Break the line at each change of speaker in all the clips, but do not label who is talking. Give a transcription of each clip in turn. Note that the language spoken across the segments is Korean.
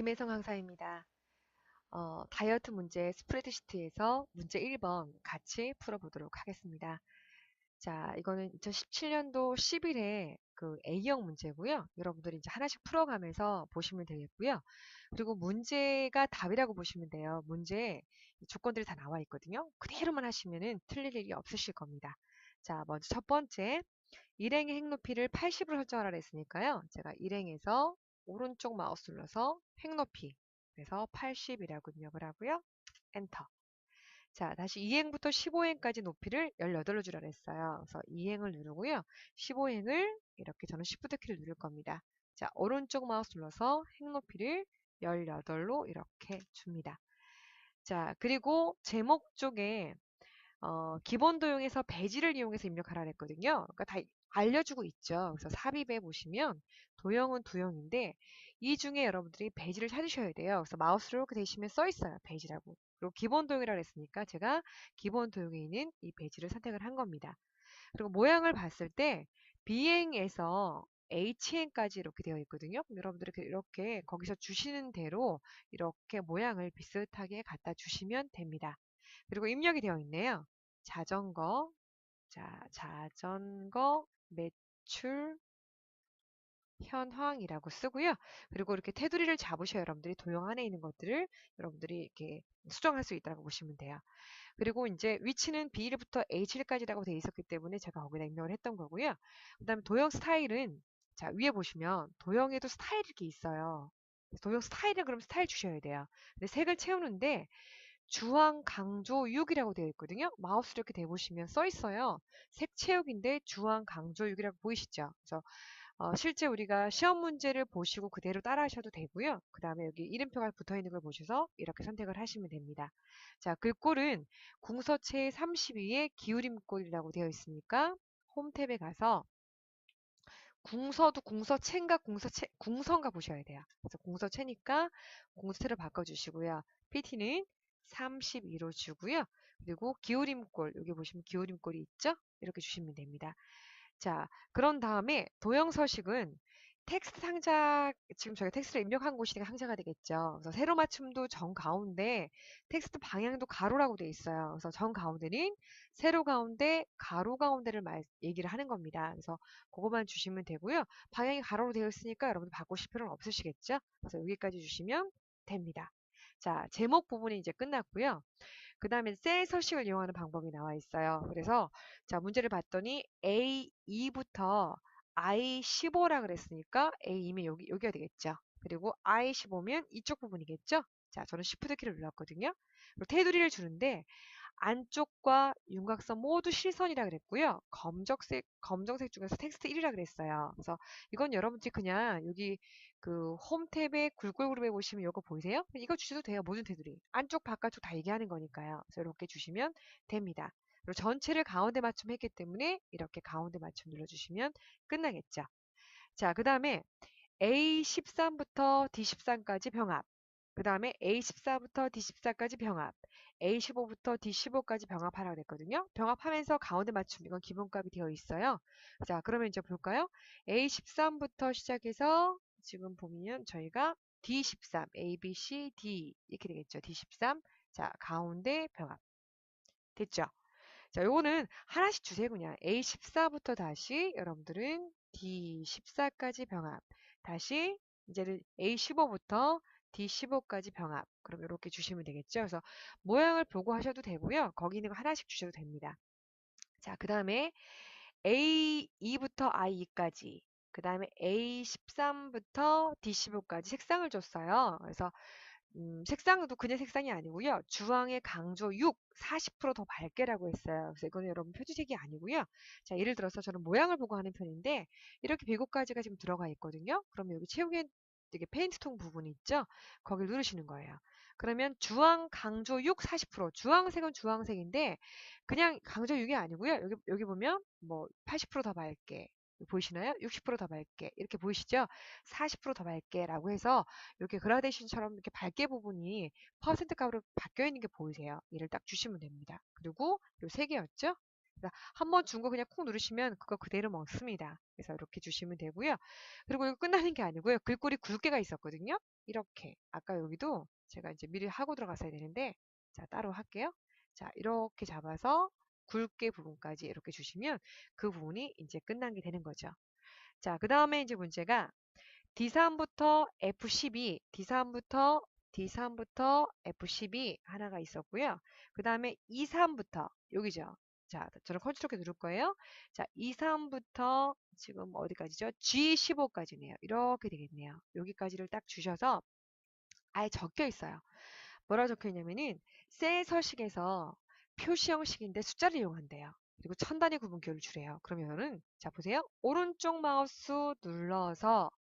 김혜성 강사입니다. 다이어트 문제 스프레드시트에서 문제 1번 같이 풀어보도록 하겠습니다. 자, 이거는 2017년도 10일에 그 A형 문제고요. 여러분들이 이제 하나씩 풀어가면서 보시면 되겠고요. 그리고 문제가 답이라고 보시면 돼요. 문제에 조건들이 다 나와 있거든요. 그대로만 하시면은 틀릴 일이 없으실 겁니다. 자, 먼저 첫 번째, 일행의 행높이를 80으로 설정하라 했으니까요. 제가 일행에서 오른쪽 마우스 눌러서 행높이, 그래서 80이라고 입력을 하고요. 엔터. 자, 다시 2행부터 15행까지 높이를 18로 주라 했어요. 그래서 2행을 누르고요. 15행을 이렇게 저는 Shift 키를 누를 겁니다. 자, 오른쪽 마우스 눌러서 행높이를 18로 이렇게 줍니다. 자, 그리고 제목 쪽에 기본 도형에서 배지를 이용해서 입력하라 했거든요. 그러니까 다 알려주고 있죠. 그래서 삽입에 보시면 도형은 도형인데 이 중에 여러분들이 배지를 찾으셔야 돼요. 그래서 마우스로 이렇게 대시면 써 있어요. 배지라고. 그리고 기본 도형이라고 했으니까 제가 기본 도형에 있는 이 배지를 선택을 한 겁니다. 그리고 모양을 봤을 때 B행에서 HN까지 이렇게 되어 있거든요. 여러분들이 이렇게 거기서 주시는 대로 이렇게 모양을 비슷하게 갖다 주시면 됩니다. 그리고 입력이 되어 있네요. 자전거, 자, 자전거 매출 현황이라고 쓰고요. 그리고 이렇게 테두리를 잡으셔야 여러분들이 도형 안에 있는 것들을 여러분들이 이렇게 수정할 수 있다고 보시면 돼요. 그리고 이제 위치는 B1부터 H1까지라고 되어 있었기 때문에 제가 거기다 입력을 했던 거고요. 그 다음에 도형 스타일은 자, 위에 보시면 도형에도 스타일이 이렇게 있어요. 도형 스타일은 그럼 스타일 주셔야 돼요. 근데 색을 채우는데 주황 강조 6이라고 되어 있거든요. 마우스 이렇게 대보시면 써 있어요. 색 채우기인데 주황 강조 6이라고 보이시죠? 그래서 실제 우리가 시험 문제를 보시고 그대로 따라 하셔도 되고요. 그 다음에 여기 이름표가 붙어 있는 걸 보셔서 이렇게 선택을 하시면 됩니다. 자, 글꼴은 궁서체 32에 기울임꼴이라고 되어 있으니까 홈 탭에 가서 궁서도 궁서체인가 궁서인가 보셔야 돼요. 그래서 궁서체니까 궁서체로 바꿔주시고요. PT는 32로 주고요. 그리고 기울임꼴, 여기 보시면 기울임꼴이 있죠? 이렇게 주시면 됩니다. 자, 그런 다음에 도형 서식은 텍스트 상자, 지금 저희가 텍스트를 입력한 곳이니까 상자가 되겠죠. 그래서 세로 맞춤도 정 가운데, 텍스트 방향도 가로라고 되어 있어요. 그래서 정 가운데는 세로 가운데, 가로 가운데를 얘기를 하는 겁니다. 그래서 그거만 주시면 되고요. 방향이 가로로 되어 있으니까 여러분 바꾸실 필요는 없으시겠죠? 그래서 여기까지 주시면 됩니다. 자, 제목 부분이 이제 끝났고요. 그 다음에 셀 서식을 이용하는 방법이 나와 있어요. 그래서 자, 문제를 봤더니 A2부터 I15라 그랬으니까 A2면 여기가 되겠죠. 그리고 I15면 이쪽 부분이겠죠. 자, 저는 Shift 키를 눌렀거든요. 그리고 테두리를 주는데 안쪽과 윤곽선 모두 실선이라 그랬고요. 검정색 중에서 텍스트 1이라 그랬어요. 그래서 이건 여러분들이 그냥 여기 그 홈 탭에 굴골그룹에 보시면 이거 보이세요? 이거 주셔도 돼요. 모든 테두리. 안쪽, 바깥쪽 다 얘기하는 거니까요. 그래서 이렇게 주시면 됩니다. 그리고 전체를 가운데 맞춤 했기 때문에 이렇게 가운데 맞춤 눌러주시면 끝나겠죠. 자, 그 다음에 A13부터 D13까지 병합. 그 다음에 A14부터 D14까지 병합. A15부터 D15까지 병합하라고 그랬거든요. 병합하면서 가운데 맞춤, 이건 기본값이 되어 있어요. 자, 그러면 이제 볼까요? A13부터 시작해서 지금 보면 저희가 D13, A, B, C, D 이렇게 되겠죠. D13. 자, 가운데 병합. 됐죠? 자, 요거는 하나씩 주세요. 그냥 A14부터 다시 여러분들은 D14까지 병합. 다시 이제는 A15부터 D15까지 병합. 그럼 이렇게 주시면 되겠죠. 그래서 모양을 보고 하셔도 되고요. 거기 있는 거 하나씩 주셔도 됩니다. 자, 그 다음에 A2부터 I2까지. 그 다음에 A13부터 D15까지 색상을 줬어요. 그래서 색상도 그냥 색상이 아니고요. 주황의 강조 6, 40%더 밝게라고 했어요. 그래서 이거는 여러분 표지색이 아니고요. 자, 예를 들어서 저는 모양을 보고 하는 편인데 이렇게 105가지가 지금 들어가 있거든요. 그러면 여기 채우개 되게 페인트통 부분이 있죠? 거길 누르시는 거예요. 그러면 주황 강조 6, 40%. 주황색은 주황색인데 그냥 강조 6이 아니고요. 여기 보면 뭐 80%더 밝게 보이시나요? 60%더 밝게 이렇게 보이시죠? 40%더 밝게라고 해서 이렇게 그라데이션처럼 이렇게 밝게 부분이 퍼센트 값으로 바뀌어 있는 게 보이세요. 얘를 딱 주시면 됩니다. 그리고 요 세 개였죠? 한번 준 거 그냥 콕 누르시면 그거 그대로 먹습니다. 그래서 이렇게 주시면 되고요. 그리고 이거 끝나는 게 아니고요. 글꼴이 굵게가 있었거든요. 이렇게 아까 여기도 제가 이제 미리 하고 들어갔어야 되는데 자 따로 할게요. 자 이렇게 잡아서 굵게 부분까지 이렇게 주시면 그 부분이 이제 끝난 게 되는 거죠. 자, 그 다음에 이제 문제가 D3부터 F12, D3부터 F12 하나가 있었고요. 그 다음에 E3부터 여기죠. 자, 저는 컨트롤 키 누를 거예요. 자, E3부터 지금 어디까지죠? G15까지네요. 이렇게 되겠네요. 여기까지를 딱 주셔서 아예 적혀 있어요. 뭐라고 적혀 있냐면은 셀 서식에서 표시 형식인데 숫자를 이용한대요. 그리고 천 단위 구분기호를 주래요. 그러면은 자 보세요. 오른쪽 마우스 눌러서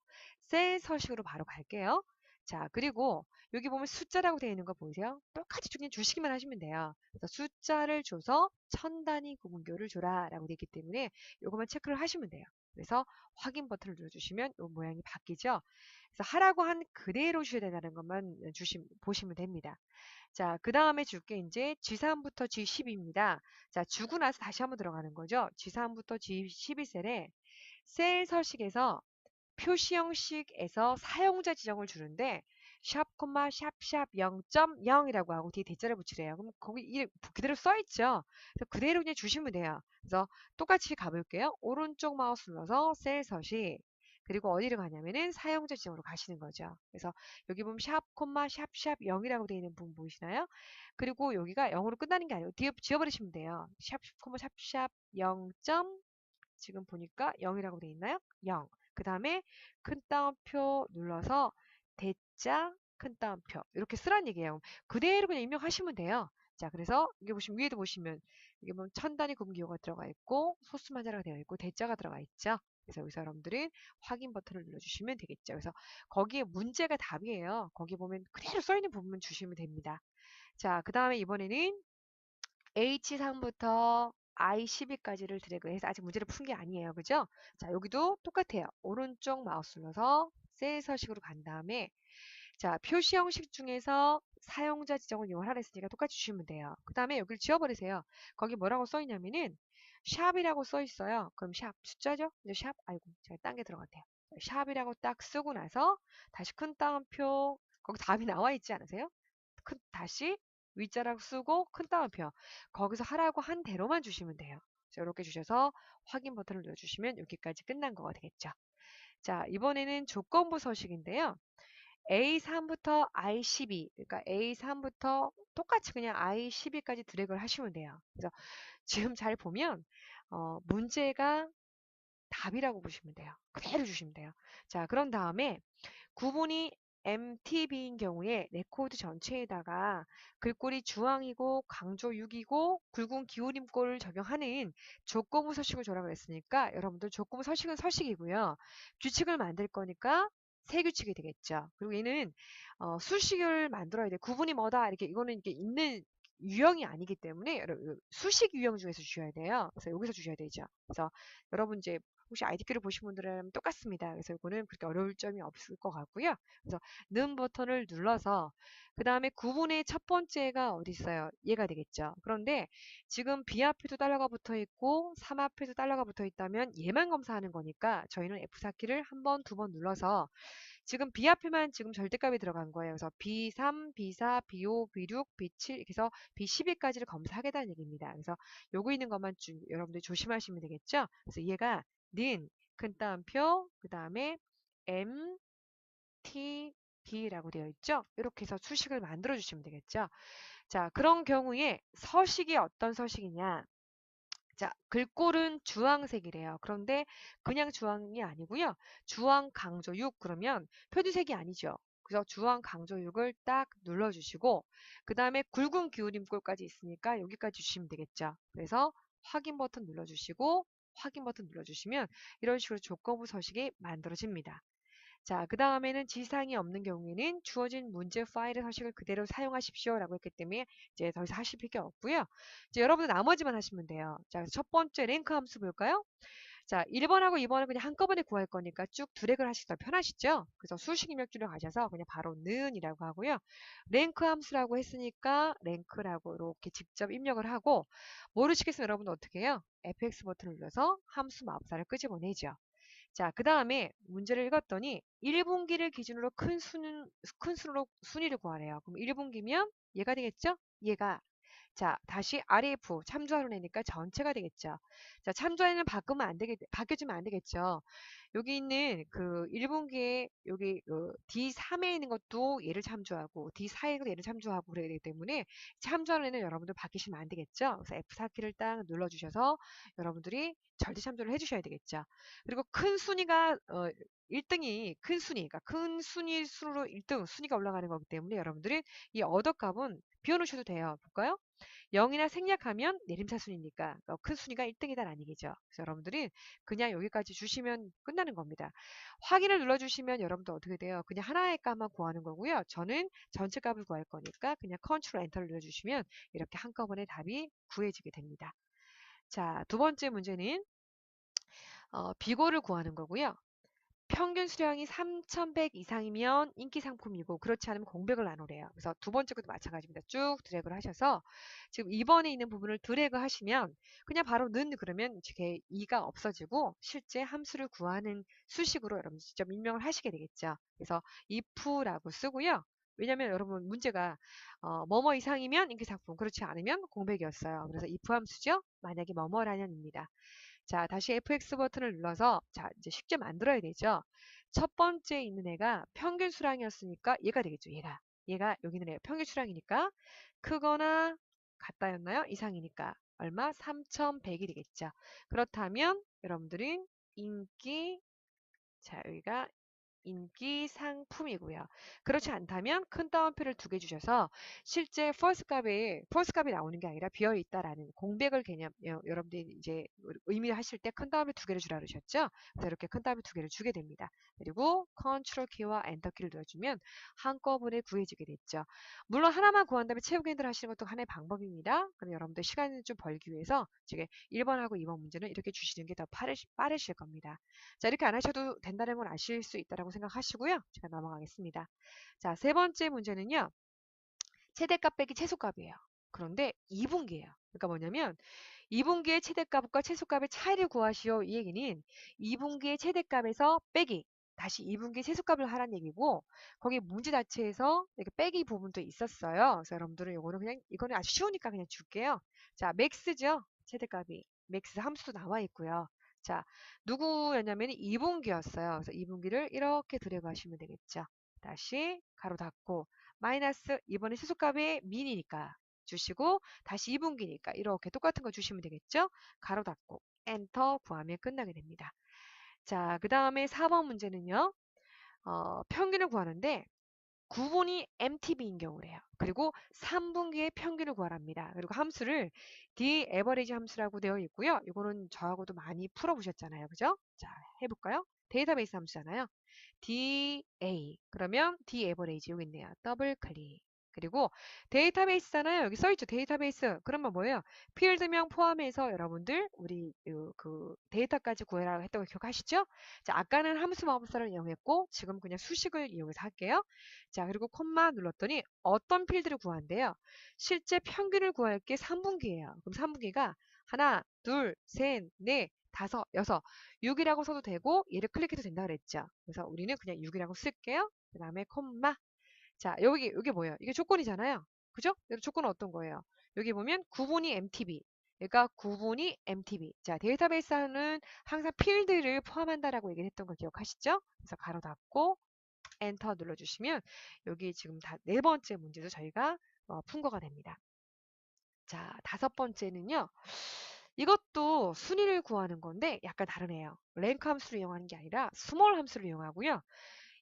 셀 서식으로 바로 갈게요. 자 그리고 여기 보면 숫자라고 되어 있는 거 보이세요? 똑같이 그냥 주시기만 하시면 돼요. 그래서 숫자를 줘서 천 단위 구분기호를 줘라 라고 되어 있기 때문에 이것만 체크를 하시면 돼요. 그래서 확인 버튼을 눌러주시면 이 모양이 바뀌죠. 그래서 하라고 한 그대로 주셔야 된다는 것만 보시면 됩니다. 자, 그 다음에 줄 게 이제 G3부터 G10입니다. 자, 주고 나서 다시 한번 들어가는 거죠. G3부터 G12 셀에 셀 서식에서 표시 형식에서 사용자 지정을 주는데 샵, 샵 0.0이라고 하고 뒤에 대자를 붙이래요. 그럼 거기 그대로 써 있죠. 그래서 그대로 그냥 주시면 돼요. 그래서 똑같이 가볼게요. 오른쪽 마우스 눌러서 셀 서식 그리고 어디를 가냐면은 사용자 지정으로 가시는 거죠. 그래서 여기 보면 샵, 샵 0이라고 되어 있는 부분 보이시나요? 그리고 여기가 0으로 끝나는 게 아니고 뒤에 지워버리시면 돼요. 샵, 샵 0. 지금 보니까 0이라고 되어 있나요? 0. 그 다음에 큰 따옴표 눌러서 대자 큰 따옴표 이렇게 쓰란 얘기예요. 그대로 그냥 입력하시면 돼요. 자, 그래서 이게 보시면 위에도 보시면 이게 보면 천 단위 구분기호가 들어가 있고 소수만 자가 되어 있고 대자가 들어가 있죠. 그래서 여기서 여러분들은 확인 버튼을 눌러주시면 되겠죠. 그래서 거기에 문제가 답이에요. 거기 보면 그대로 써 있는 부분만 주시면 됩니다. 자, 그 다음에 이번에는 H3부터 I12까지를 드래그해서 아직 문제를 푼 게 아니에요. 그죠? 자, 여기도 똑같아요. 오른쪽 마우스 눌러서 셀 서식으로 간 다음에 자, 표시 형식 중에서 사용자 지정을 이용하라 했으니까 똑같이 주시면 돼요. 그 다음에 여기를 지워버리세요. 거기 뭐라고 써 있냐면은 샵이라고 써 있어요. 그럼 샵 숫자죠? 이제 샵 아이고 제가 딴 게 들어갔대요. 샵이라고 딱 쓰고 나서 다시 큰 따옴표 거기 답이 나와 있지 않으세요? 다시 위자락 쓰고 큰 따옴표 거기서 하라고 한 대로만 주시면 돼요. 이렇게 주셔서 확인 버튼을 눌러주시면 여기까지 끝난 거가 되겠죠. 자, 이번에는 조건부 서식인데요. A3부터 I12, 그러니까 A3부터 똑같이 그냥 I12까지 드래그를 하시면 돼요. 그래서 지금 잘 보면 문제가 답이라고 보시면 돼요. 그대로 주시면 돼요. 자, 그런 다음에 구분이 MTB인 경우에 레코드 전체에다가 글꼴이 주황이고 강조 6이고 굵은 기울임꼴을 적용하는 조건부 서식을 줘라 그랬으니까 여러분들 조건부 서식은 서식이고요. 규칙을 만들 거니까 세 규칙이 되겠죠. 그리고 얘는 수식을 만들어야 돼. 구분이 뭐다 이렇게 이거는 이렇게 있는 유형이 아니기 때문에 수식 유형 중에서 주셔야 돼요. 그래서 여기서 주셔야 되죠. 그래서 여러분 이제 혹시 IDQ를 보신 분들은 똑같습니다. 그래서 이거는 그렇게 어려울 점이 없을 것 같고요. 그래서 는 버튼을 눌러서 그 다음에 구분의 첫 번째가 어디 있어요? 얘가 되겠죠. 그런데 지금 B 앞에도 달러가 붙어 있고 3 앞에도 달러가 붙어 있다면 얘만 검사하는 거니까 저희는 F4키를 한 번, 두 번 눌러서 지금 B 앞에만 지금 절대값이 들어간 거예요. 그래서 B3, B4, B5, B6, B7 이렇게 해서 B12까지를 검사하겠다는 얘기입니다. 그래서 요거 있는 것만 여러분들 조심하시면 되겠죠. 그래서 얘가 는, 큰 따옴표, 그 다음에 M, T, B라고 되어 있죠. 이렇게 해서 수식을 만들어 주시면 되겠죠. 자, 그런 경우에 서식이 어떤 서식이냐. 자, 글꼴은 주황색이래요. 그런데 그냥 주황이 아니고요. 주황 강조 6 그러면 표지색이 아니죠. 그래서 주황 강조 6을 딱 눌러주시고 그 다음에 굵은 기울임꼴까지 있으니까 여기까지 주시면 되겠죠. 그래서 확인 버튼 눌러주시고 확인 버튼 눌러주시면 이런 식으로 조건부 서식이 만들어집니다. 자, 그 다음에는 지시사항이 없는 경우에는 주어진 문제 파일의 서식을 그대로 사용하십시오 라고 했기 때문에 이제 더 이상 하실 필요 없고요. 이제 여러분들 나머지만 하시면 돼요. 자, 첫 번째 랭크 함수 볼까요? 자, 1번하고 2번은 그냥 한꺼번에 구할 거니까 쭉 드래그를 하시기 더 편하시죠? 그래서 수식 입력줄을 가셔서 그냥 바로 는이라고 하고요. 랭크 함수라고 했으니까 랭크라고 이렇게 직접 입력을 하고, 모르시겠으면 여러분은 어떻게 해요? fx 버튼을 눌러서 함수 마법사를 끄집어내죠. 자, 그 다음에 문제를 읽었더니 1분기를 기준으로 큰 수로 순위를 구하래요. 그럼 1분기면 얘가 되겠죠? 얘가. 자, 다시 RF 참조하로 내니까 전체가 되겠죠. 자, 참조에는 바뀌어주면 안 되겠죠. 여기 있는 그 1분기에 여기 D3에 있는 것도 얘를 참조하고 D4에 있는 것도 얘를 참조하고 그래야 되기 때문에 참조하는 여러분들 바뀌시면 안 되겠죠. 그래서 F4키를 딱 눌러주셔서 여러분들이 절대 참조를 해주셔야 되겠죠. 그리고 큰 순위가 1등이 큰 순위, 그러니까 큰 순위 수로 1등 순위가 올라가는 거기 때문에 여러분들이 이 얻어 값은 비워놓으셔도 돼요. 볼까요? 0이나 생략하면 내림차순이니까 큰 순위가 1등이다라는 얘기죠. 그래서 여러분들이 그냥 여기까지 주시면 끝나는 겁니다. 확인을 눌러주시면 여러분들 어떻게 돼요? 그냥 하나의 값만 구하는 거고요. 저는 전체 값을 구할 거니까 그냥 컨트롤 엔터를 눌러주시면 이렇게 한꺼번에 답이 구해지게 됩니다. 자, 두 번째 문제는 비고를 구하는 거고요. 평균 수량이 3,100 이상이면 인기 상품이고 그렇지 않으면 공백을 나누래요. 그래서 두 번째 것도 마찬가지입니다. 쭉 드래그를 하셔서 지금 2번에 있는 부분을 드래그 하시면 그냥 바로 는 그러면 이게 2가 없어지고 실제 함수를 구하는 수식으로 여러분 직접 입력을 하시게 되겠죠. 그래서 if라고 쓰고요. 왜냐면 여러분 문제가 뭐뭐 이상이면 인기 상품 그렇지 않으면 공백이었어요. 그래서 if 함수죠. 만약에 뭐뭐라년입니다. 자, 다시 FX 버튼을 눌러서 자, 이제 쉽게 만들어야 되죠. 첫 번째 있는 애가 평균 수량이었으니까 얘가 되겠죠. 얘가 여기 있는 애가 평균 수량이니까 크거나 같다였나요? 이상이니까 얼마? 3,100이 되겠죠. 그렇다면 여러분들은 인기 자, 여기가 인기 상품이고요. 그렇지 않다면 큰 따옴표를 두 개 주셔서 실제 false 값이 나오는 게 아니라 비어 있다라는 공백을 개념 여러분들이 이제 의미하실 때 큰 따옴표 두 개를 주라 그러셨죠? 그래서 이렇게 큰 따옴표 두 개를 주게 됩니다. 그리고 컨트롤 키와 엔터 키를 눌러주면 한꺼번에 구해지게 됐죠. 물론 하나만 구한 다음에 채우기 핸들 하시는 것도 하나의 방법입니다. 그럼 여러분들 시간을 좀 벌기 위해서 지금 1번하고 2번 문제는 이렇게 주시는 게 더 빠르실 겁니다. 자, 이렇게 안 하셔도 된다는 걸 아실 수 있다고 생각하시고요. 제가 넘어가겠습니다. 자, 세 번째 문제는요. 최대값 빼기 최소값이에요. 그런데 2분기예요. 그러니까 뭐냐면 2분기의 최대값과 최소값의 차이를 구하시오. 이 얘기는 2분기의 최대값에서 빼기 다시 2분기 최소값을 하라는 얘기고 거기 문제 자체에서 이렇게 빼기 부분도 있었어요. 그래서 여러분들은 이거는 아주 쉬우니까 그냥 줄게요. 자, 맥스죠. 최대값이 맥스 함수도 나와 있고요. 자, 누구였냐면 2분기였어요. 그래서 2분기를 이렇게 드래그 하시면 되겠죠. 다시 가로 닫고 마이너스 이번에 최소값이 민이니까 주시고 다시 2분기니까 이렇게 똑같은 거 주시면 되겠죠? 가로 닫고 엔터 구하면 끝나게 됩니다. 자, 그 다음에 4번 문제는요. 평균을 구하는데 9분이 MTB인 경우래요. 그리고 3분기의 평균을 구하랍니다. 그리고 함수를 D-average 함수라고 되어 있고요. 이거는 저하고도 많이 풀어보셨잖아요. 그죠? 자, 해볼까요? 데이터베이스 함수잖아요. DA 그러면 D-average 여기 있네요. 더블 클릭. 그리고 데이터베이스잖아요. 여기 써있죠. 데이터베이스. 그러면 뭐예요? 필드명 포함해서 여러분들 우리 그 데이터까지 구해라 했던 거 기억하시죠? 자, 아까는 함수 마법사를 이용했고 지금 그냥 수식을 이용해서 할게요. 자, 그리고 콤마 눌렀더니 어떤 필드를 구한대요? 실제 평균을 구할 게 3분기예요. 그럼 3분기가 하나, 둘, 셋, 넷, 다섯, 여섯, 6이라고 써도 되고 얘를 클릭해도 된다 그랬죠. 그래서 우리는 그냥 6이라고 쓸게요. 그 다음에 콤마. 자, 여기 뭐예요? 이게 조건이잖아요. 그죠? 여기 조건은 어떤 거예요? 여기 보면 구분이 MTB. 그러니까 구분이 MTB. 자, 데이터베이스는 항상 필드를 포함한다라고 얘기를 했던 거 기억하시죠? 그래서 가로 닫고 엔터 눌러주시면 여기 지금 다 네 번째 문제도 저희가 푼 거가 됩니다. 자, 다섯 번째는요. 이것도 순위를 구하는 건데 약간 다르네요. 랭크 함수를 이용하는 게 아니라 스몰 함수를 이용하고요.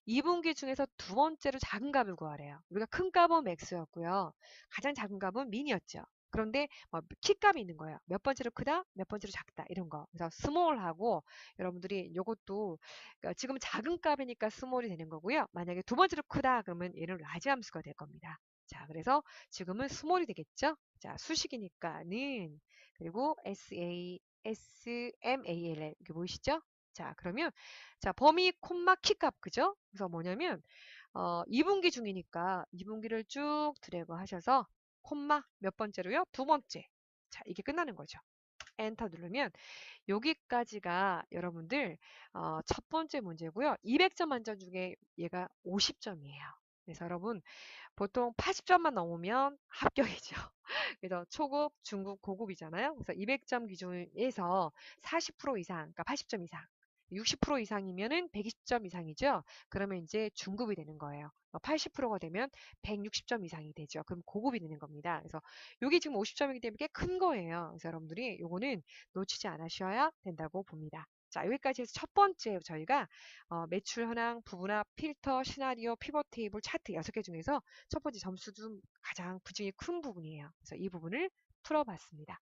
2분기 중에서 두 번째로 작은 값을 구하래요. 우리가 큰 값은 맥스였고요. 가장 작은 값은 미니였죠. 그런데 키값이 있는 거예요. 몇 번째로 크다, 몇 번째로 작다 이런 거. 그래서 스몰하고 여러분들이 이것도 그러니까 지금 작은 값이니까 스몰이 되는 거고요. 만약에 두 번째로 크다 그러면 얘는 라지 함수가 될 겁니다. 자, 그래서 지금은 스몰이 되겠죠. 자, 수식이니까는 그리고 SA SMALL 이게 보이시죠? 자, 그러면 자, 범위 콤마 키값 그죠? 그래서 뭐냐면 2분기 중이니까 2분기를 쭉 드래그 하셔서 콤마 몇 번째로요? 두 번째. 자, 이게 끝나는 거죠. 엔터 누르면 여기까지가 여러분들 첫 번째 문제고요. 200점 만점 중에 얘가 50점이에요. 그래서 여러분 보통 80점만 넘으면 합격이죠. 그래서 초급, 중급, 고급이잖아요. 그래서 200점 기준에서 40% 이상, 그러니까 80점 이상, 60% 이상이면은 120점 이상이죠. 그러면 이제 중급이 되는 거예요. 80%가 되면 160점 이상이 되죠. 그럼 고급이 되는 겁니다. 그래서 여기 지금 50점이기 때문에 꽤 큰 거예요. 그래서 여러분들이 요거는 놓치지 않으셔야 된다고 봅니다. 자, 여기까지 해서 첫 번째 저희가 매출 현황, 부분합, 필터, 시나리오, 피벗 테이블, 차트 6개 중에서 첫 번째 점수 중 가장 비중이 큰 부분이에요. 그래서 이 부분을 풀어봤습니다.